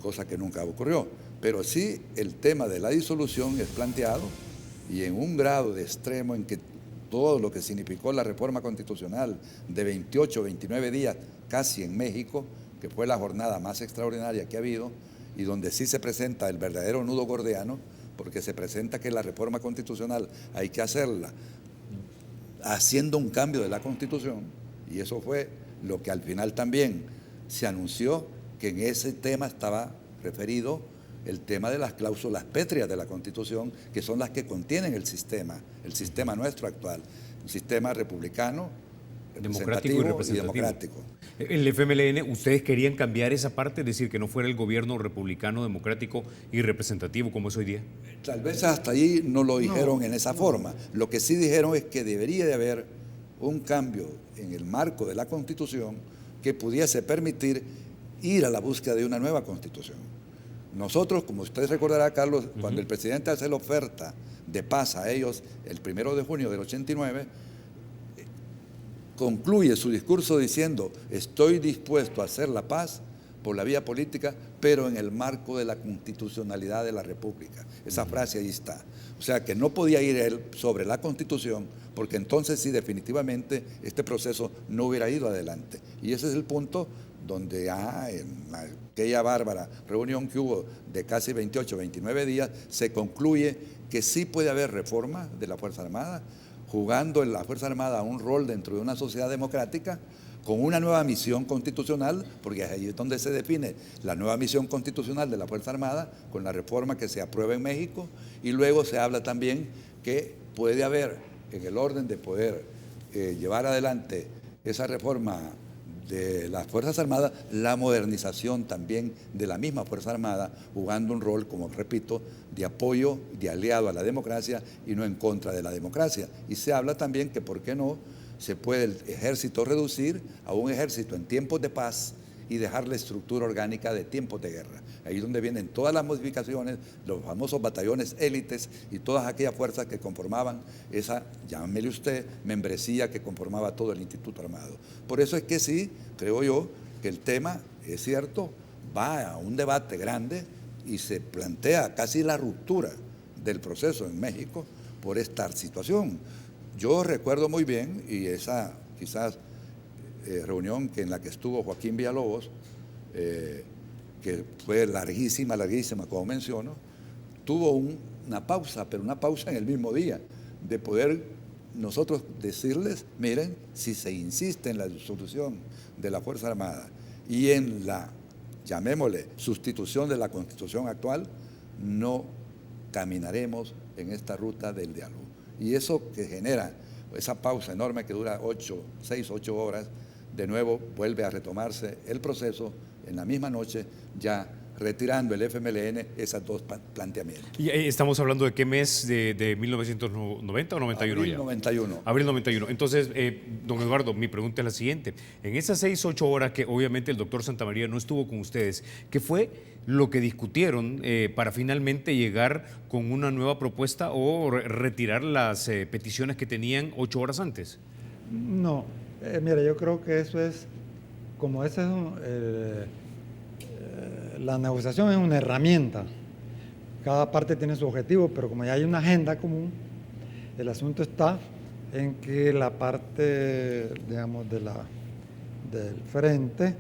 Speaker 3: cosa que nunca ocurrió. Pero sí el tema de la disolución es planteado y en un grado de extremo en que todo lo que significó la reforma constitucional de 28, 29 días casi en México, que fue la jornada más extraordinaria que ha habido y donde sí se presenta el verdadero nudo gordiano, porque se presenta que la reforma constitucional hay que hacerla haciendo un cambio de la Constitución, y eso fue lo que al final también se anunció, que en ese tema estaba referido el tema de las cláusulas pétreas de la Constitución, que son las que contienen el sistema nuestro actual, un sistema republicano,
Speaker 1: democrático y representativo. El FMLN, ¿ustedes querían cambiar esa parte, es decir, que no fuera el gobierno republicano, democrático y representativo como es hoy día?
Speaker 3: Tal vez hasta allí no lo dijeron en esa forma. Lo que sí dijeron es que debería de haber un cambio en el marco de la Constitución que pudiese permitir ir a la búsqueda de una nueva Constitución. Nosotros, como usted recordará, Carlos, cuando el presidente hace la oferta de paz a ellos el 1 de junio del 89, concluye su discurso diciendo: estoy dispuesto a hacer la paz por la vía política, pero en el marco de la constitucionalidad de la República. Esa frase ahí está. O sea que no podía ir él sobre la Constitución, porque entonces sí definitivamente este proceso no hubiera ido adelante. Y ese es el punto donde en aquella bárbara reunión que hubo de casi 28, 29 días, se concluye que sí puede haber reforma de la Fuerza Armada, jugando en la Fuerza Armada un rol dentro de una sociedad democrática, con una nueva misión constitucional, porque ahí es donde se define la nueva misión constitucional de la Fuerza Armada, con la reforma que se aprueba en México, y luego se habla también que puede haber, en el orden de poder llevar adelante esa reforma de las Fuerzas Armadas, la modernización también de la misma Fuerza Armada, jugando un rol, como repito, de apoyo, de aliado a la democracia y no en contra de la democracia. Y se habla también que, ¿por qué no?, se puede el ejército reducir a un ejército en tiempos de paz y dejar la estructura orgánica de tiempos de guerra. Ahí es donde vienen todas las modificaciones, los famosos batallones élites y todas aquellas fuerzas que conformaban esa, llámele usted, membresía que conformaba todo el Instituto Armado. Por eso es que sí, creo yo, que el tema, es cierto, va a un debate grande y se plantea casi la ruptura del proceso en México por esta situación. Yo recuerdo muy bien, y esa quizás reunión en la que estuvo Joaquín Villalobos, que fue larguísima, como menciono, tuvo una pausa, pero una pausa en el mismo día, de poder nosotros decirles, miren, si se insiste en la disolución de la Fuerza Armada y en la, llamémosle, sustitución de la Constitución actual, no caminaremos en esta ruta del diálogo. Y eso que genera esa pausa enorme que dura 6, 8 horas, de nuevo vuelve a retomarse el proceso en la misma noche, ya retirando el FMLN esos dos planteamientos.
Speaker 1: ¿Y estamos hablando de qué mes de 1990 o 91
Speaker 3: Abril
Speaker 1: ya?
Speaker 3: 91.
Speaker 1: Abril 91. Entonces, don Eduardo, mi pregunta es la siguiente. En esas 6, 8 horas que obviamente el doctor Santamaría no estuvo con ustedes, ¿qué fue lo que discutieron para finalmente llegar con una nueva propuesta o retirar las peticiones que tenían 8 horas antes?
Speaker 4: No, mira, yo creo que eso es, como ese es la negociación es una herramienta. Cada parte tiene su objetivo, pero como ya hay una agenda común, el asunto está en que la parte, digamos, del frente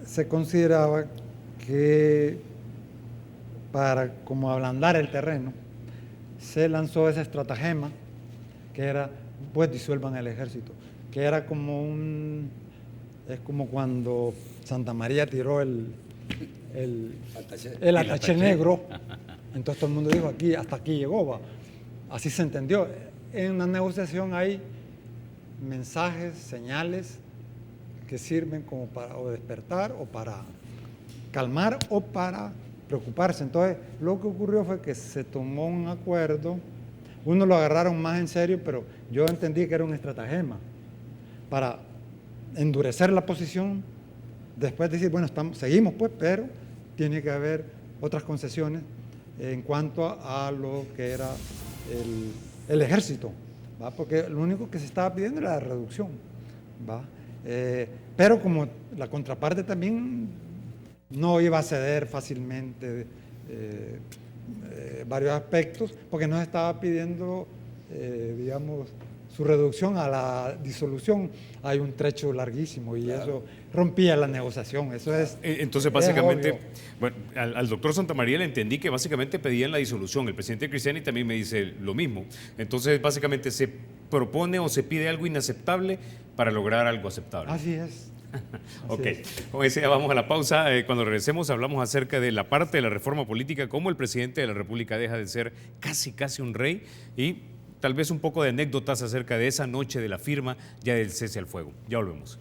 Speaker 4: se consideraba que para como ablandar el terreno se lanzó esa estratagema que era, pues disuelvan el ejército, que era como es como cuando Santamaría tiró el ataché negro, entonces todo el mundo dijo, aquí, hasta aquí llegó, va. Así se entendió. En una negociación hay mensajes, señales que sirven como para o despertar o para calmar o para preocuparse. Entonces, lo que ocurrió fue que se tomó un acuerdo, unos lo agarraron más en serio, pero yo entendí que era un estratagema para endurecer la posición, después decir, bueno, seguimos pues, pero tiene que haber otras concesiones en cuanto a lo que era el ejército, ¿va? Porque lo único que se estaba pidiendo era la reducción, ¿va? Pero como la contraparte también no iba a ceder fácilmente varios aspectos, porque no se estaba pidiendo, digamos, su reducción a la disolución. Hay un trecho larguísimo y claro, eso rompía la negociación. Eso es.
Speaker 1: Entonces, básicamente, bueno, al doctor Santamaría le entendí que básicamente pedían la disolución. El presidente Cristiani también me dice lo mismo. Entonces, básicamente se propone o se pide algo inaceptable para lograr algo aceptable.
Speaker 4: Así es.
Speaker 1: Ok, con ese ya vamos a la pausa. Cuando regresemos hablamos acerca de la parte de la reforma política, cómo el presidente de la República deja de ser casi un rey y tal vez un poco de anécdotas acerca de esa noche de la firma ya del cese al fuego. Ya volvemos.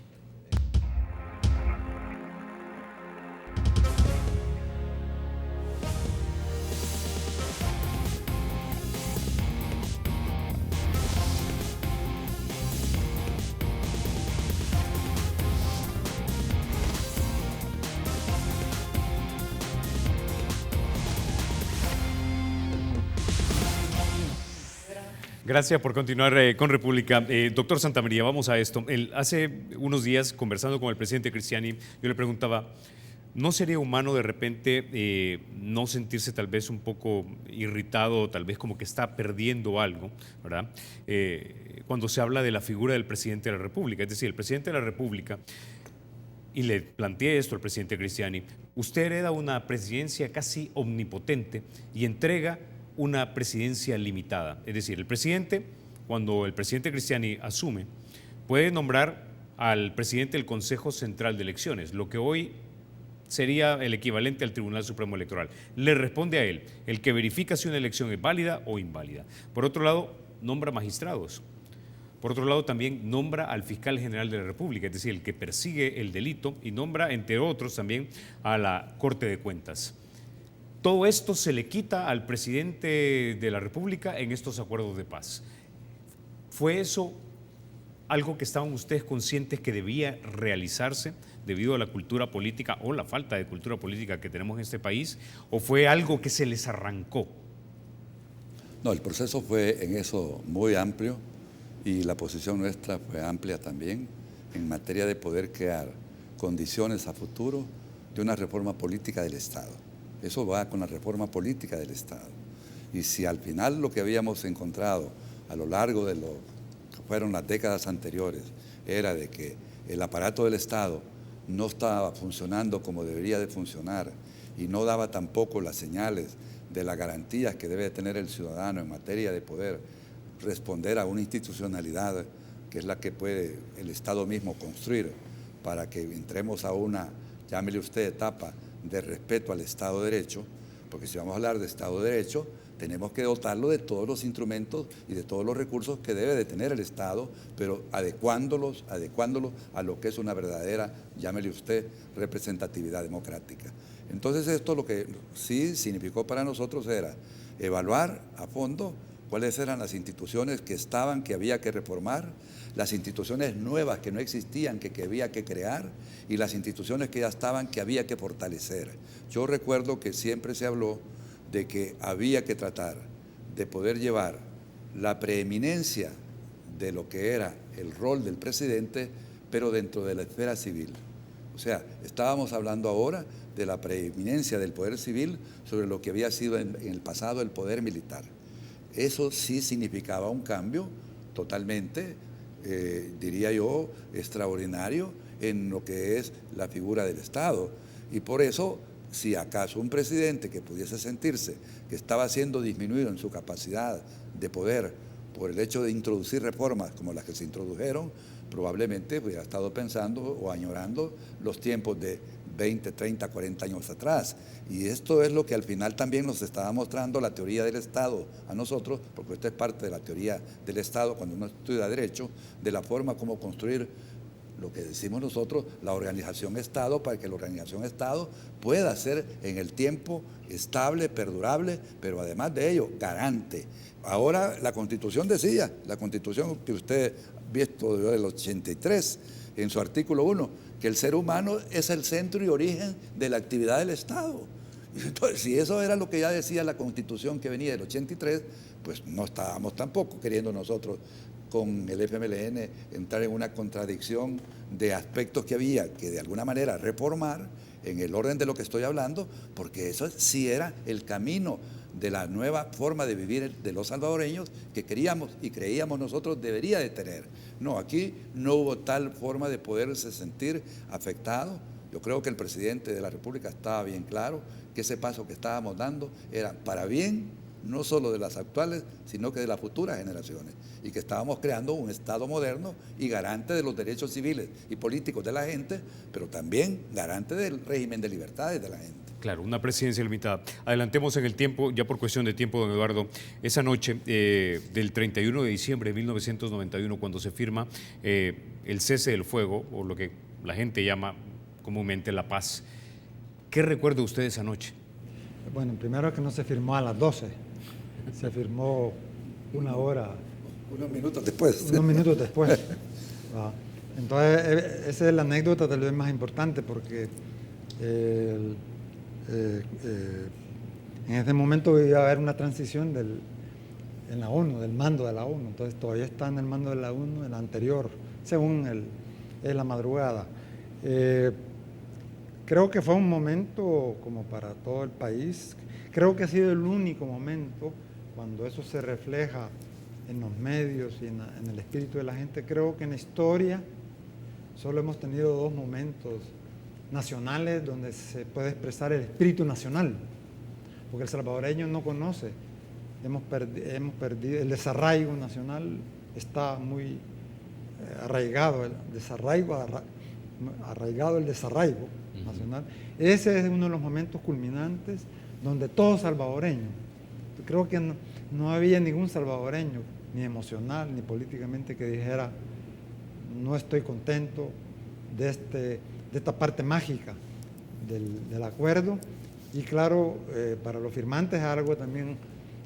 Speaker 1: Gracias por continuar con República. Doctor Santamaría, vamos a esto. Hace unos días, conversando con el presidente Cristiani, yo le preguntaba, ¿no sería humano de repente no sentirse tal vez un poco irritado, tal vez como que está perdiendo algo, ¿verdad? Cuando se habla de la figura del presidente de la República. Es decir, el presidente de la República, y le planteé esto al presidente Cristiani, usted hereda una presidencia casi omnipotente y entrega una presidencia limitada. Es decir, el presidente, cuando el presidente Cristiani asume, puede nombrar al presidente del Consejo Central de Elecciones, lo que hoy sería el equivalente al Tribunal Supremo Electoral. Le responde a él, el que verifica si una elección es válida o inválida. Por otro lado, nombra magistrados. Por otro lado, también nombra al fiscal general de la República, es decir, el que persigue el delito, y nombra, entre otros, también a la Corte de Cuentas. Todo esto se le quita al presidente de la República en estos acuerdos de paz. ¿Fue eso algo que estaban ustedes conscientes que debía realizarse debido a la cultura política o la falta de cultura política que tenemos en este país? ¿O fue algo que se les arrancó?
Speaker 3: No, el proceso fue en eso muy amplio y la posición nuestra fue amplia también en materia de poder crear condiciones a futuro de una reforma política del Estado. Eso va con la reforma política del Estado. Y si al final lo que habíamos encontrado a lo largo de lo que fueron las décadas anteriores era de que el aparato del Estado no estaba funcionando como debería de funcionar y no daba tampoco las señales de las garantías que debe tener el ciudadano en materia de poder responder a una institucionalidad que es la que puede el Estado mismo construir para que entremos a una, llámele usted, etapa de respeto al Estado de Derecho, porque si vamos a hablar de Estado de Derecho, tenemos que dotarlo de todos los instrumentos y de todos los recursos que debe de tener el Estado, pero adecuándolos a lo que es una verdadera, llámele usted, representatividad democrática. Entonces esto lo que sí significó para nosotros era evaluar a fondo cuáles eran las instituciones que estaban, que había que reformar, las instituciones nuevas que no existían, que había que crear, y las instituciones que ya estaban, que había que fortalecer. Yo recuerdo que siempre se habló de que había que tratar de poder llevar la preeminencia de lo que era el rol del presidente, pero dentro de la esfera civil. O sea, estábamos hablando ahora de la preeminencia del poder civil sobre lo que había sido en el pasado el poder militar. Eso sí significaba un cambio totalmente, diría yo, extraordinario en lo que es la figura del Estado. Y por eso, si acaso un presidente que pudiese sentirse que estaba siendo disminuido en su capacidad de poder por el hecho de introducir reformas como las que se introdujeron, probablemente hubiera estado pensando o añorando los tiempos de 20, 30, 40 años atrás. Y esto es lo que al final también nos estaba mostrando la teoría del Estado a nosotros, porque esto es parte de la teoría del Estado cuando uno estudia Derecho, de la forma como construir lo que decimos nosotros, la organización Estado, para que la organización Estado pueda ser en el tiempo estable, perdurable, pero además de ello, garante. Ahora la Constitución decía, la Constitución que usted ha visto del 83, en su artículo 1, que el ser humano es el centro y origen de la actividad del Estado. Entonces, si eso era lo que ya decía la Constitución que venía del 83, pues no estábamos tampoco queriendo nosotros con el FMLN entrar en una contradicción de aspectos que había que de alguna manera reformar en el orden de lo que estoy hablando, porque eso sí era el camino de la nueva forma de vivir de los salvadoreños que queríamos y creíamos nosotros debería de tener. No, aquí no hubo tal forma de poderse sentir afectado. Yo creo que el presidente de la República estaba bien claro que ese paso que estábamos dando era para bien no solo de las actuales, sino que de las futuras generaciones, y que estábamos creando un Estado moderno y garante de los derechos civiles y políticos de la gente, pero también garante del régimen de libertades de la gente.
Speaker 1: Claro, una presidencia limitada. Adelantemos en el tiempo, ya por cuestión de tiempo, don Eduardo, esa noche del 31 de diciembre de 1991, cuando se firma el cese del fuego, o lo que la gente llama comúnmente la paz, ¿qué recuerda usted de esa noche?
Speaker 4: Bueno, primero que no se firmó a las 12, se firmó una hora.
Speaker 3: Unos minutos después.
Speaker 4: Unos minutos después. Entonces, esa es la anécdota tal vez más importante porque en ese momento iba a haber una transición en la ONU, del mando de la ONU. Entonces todavía está en el mando de la ONU, el anterior, según la madrugada. Creo que fue un momento como para todo el país. Creo que ha sido el único momento cuando eso se refleja en los medios y en el espíritu de la gente. Creo que en la historia solo hemos tenido 2 momentos nacionales donde se puede expresar el espíritu nacional, porque el salvadoreño no conoce, hemos perdido, el desarraigo nacional está muy arraigado, arraigado el desarraigo nacional. Ese es uno de los momentos culminantes donde todo salvadoreño, creo que no había ningún salvadoreño, ni emocional, ni políticamente, que dijera no estoy contento de esta parte mágica del acuerdo. Y claro, para los firmantes algo también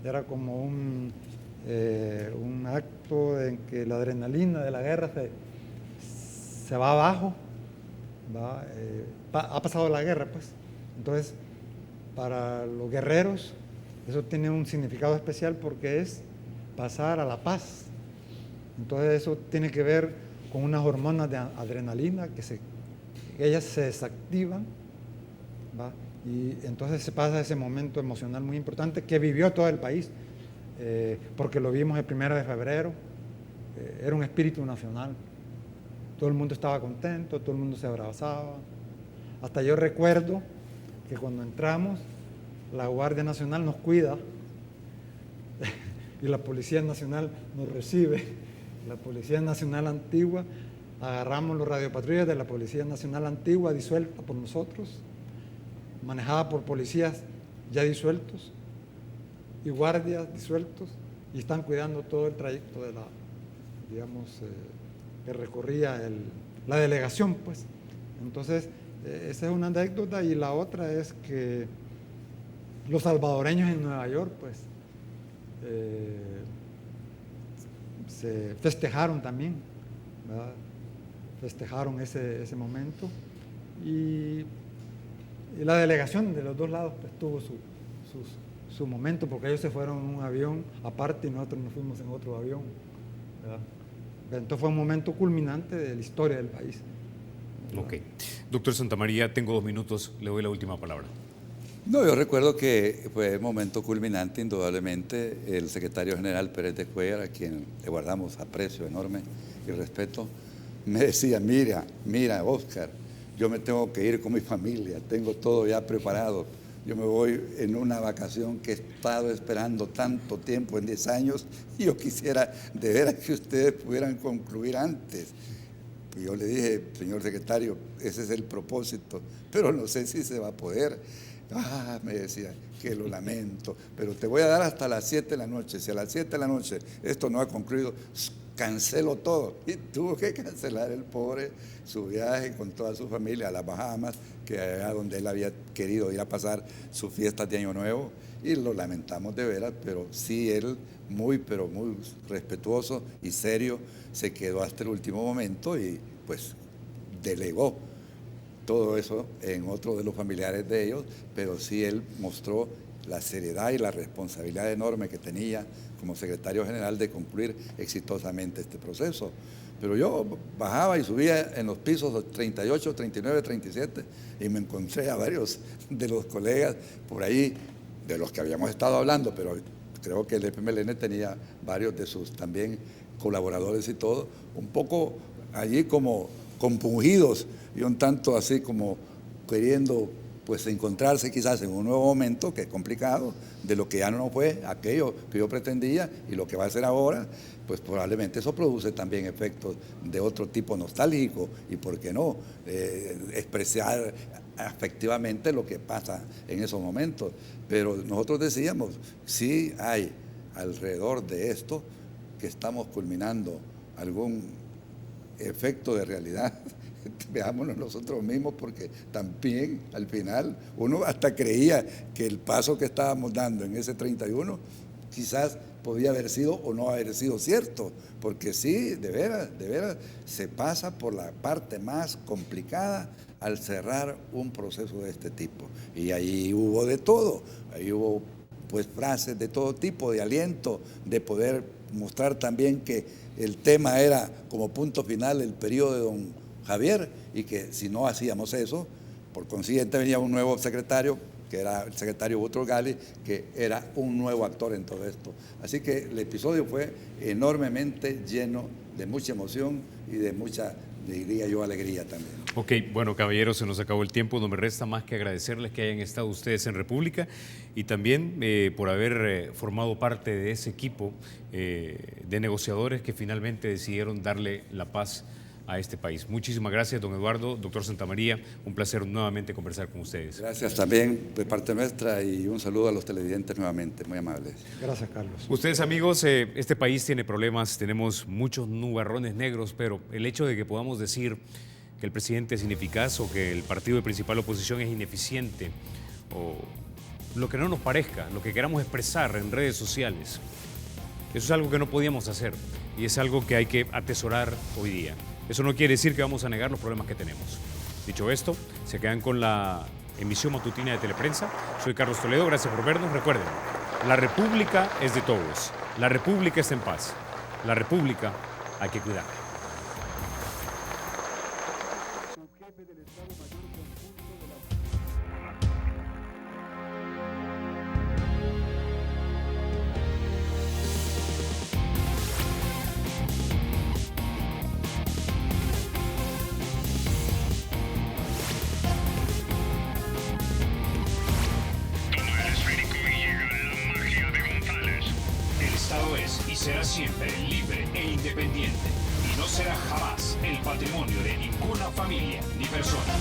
Speaker 4: era como un acto en que la adrenalina de la guerra se va abajo, ha pasado la guerra, pues. Entonces, para los guerreros eso tiene un significado especial porque es pasar a la paz. Entonces eso tiene que ver con unas hormonas de adrenalina que ellas se desactivan, ¿va? Y entonces se pasa ese momento emocional muy importante que vivió todo el país, porque lo vimos el 1 de febrero, era un espíritu nacional, todo el mundo estaba contento, todo el mundo se abrazaba. Hasta yo recuerdo que cuando entramos, la Guardia Nacional nos cuida y la Policía Nacional nos recibe. La Policía Nacional Antigua, agarramos los radiopatrullas de la Policía Nacional Antigua disuelta por nosotros, manejada por policías ya disueltos y guardias disueltos, y están cuidando todo el trayecto de que recorría la delegación, pues. Entonces, esa es una anécdota, y la otra es que los salvadoreños en Nueva York, pues, se festejaron también, ¿verdad? Festejaron ese momento, y la delegación de los 2 lados pues, tuvo su momento, porque ellos se fueron en un avión aparte y nosotros nos fuimos en otro avión, ¿verdad? Entonces fue un momento culminante de la historia del país, ¿verdad?
Speaker 1: Ok. Doctor Santamaría, tengo 2 minutos, le doy la última palabra.
Speaker 3: No, yo recuerdo que fue un momento culminante, indudablemente. El secretario general Pérez de Cuellar, a quien le guardamos aprecio enorme y respeto, me decía, mira, Oscar, yo me tengo que ir con mi familia, tengo todo ya preparado. Yo me voy en una vacación que he estado esperando tanto tiempo, en 10 años, y yo quisiera de veras que ustedes pudieran concluir antes. Y yo le dije, señor secretario, ese es el propósito, pero no sé si se va a poder. Me decía, que lo lamento, pero te voy a dar hasta las 7 de la noche. Si a las 7 de la noche esto no ha concluido, cancelo todo. Y tuvo que cancelar el pobre su viaje con toda su familia a las Bahamas, que era donde él había querido ir a pasar sus fiestas de Año Nuevo, y lo lamentamos de veras, pero sí él, pero muy respetuoso y serio, se quedó hasta el último momento y pues delegó todo eso en otro de los familiares de ellos, pero sí él mostró la seriedad y la responsabilidad enorme que tenía como secretario general de concluir exitosamente este proceso. Pero yo bajaba y subía en los pisos 38, 39, 37 y me encontré a varios de los colegas por ahí, de los que habíamos estado hablando, pero creo que el FMLN tenía varios de sus también colaboradores y todo, un poco allí como compungidos y un tanto así como queriendo pues encontrarse quizás en un nuevo momento, que es complicado, de lo que ya no fue aquello que yo pretendía y lo que va a ser ahora, pues probablemente eso produce también efectos de otro tipo nostálgico y, ¿por qué no?, expresar afectivamente lo que pasa en esos momentos. Pero nosotros decíamos, sí hay alrededor de esto que estamos culminando algún efecto de realidad. Veámonos nosotros mismos, porque también al final uno hasta creía que el paso que estábamos dando en ese 31 quizás podía haber sido o no haber sido cierto, porque sí, de veras, se pasa por la parte más complicada al cerrar un proceso de este tipo. Y ahí hubo de todo, ahí hubo pues frases de todo tipo, de aliento, de poder mostrar también que el tema era como punto final el periodo de don Javier y que si no hacíamos eso, por consiguiente venía un nuevo secretario, que era el secretario Boutros Ghali, que era un nuevo actor en todo esto. Así que el episodio fue enormemente lleno de mucha emoción y de mucha, diría yo, alegría también.
Speaker 1: Ok, bueno, caballeros, se nos acabó el tiempo. No me resta más que agradecerles que hayan estado ustedes en República y también por haber formado parte de ese equipo de negociadores que finalmente decidieron darle la paz a este país. Muchísimas gracias, don Eduardo, doctor Santamaría. Un placer nuevamente conversar con ustedes.
Speaker 3: Gracias también de parte nuestra y un saludo a los televidentes nuevamente, muy amables.
Speaker 4: Gracias, Carlos.
Speaker 1: Ustedes, amigos, este país tiene problemas, tenemos muchos nubarrones negros, pero el hecho de que podamos decir que el presidente es ineficaz o que el partido de principal oposición es ineficiente o lo que no nos parezca, lo que queramos expresar en redes sociales, eso es algo que no podíamos hacer y es algo que hay que atesorar hoy día. Eso no quiere decir que vamos a negar los problemas que tenemos. Dicho esto, se quedan con la emisión matutina de Teleprensa. Soy Carlos Toledo, gracias por vernos. Recuerden, la República es de todos. La República está en paz. La República hay que cuidar.
Speaker 2: Será siempre libre e independiente y no será jamás el patrimonio de ninguna familia ni persona.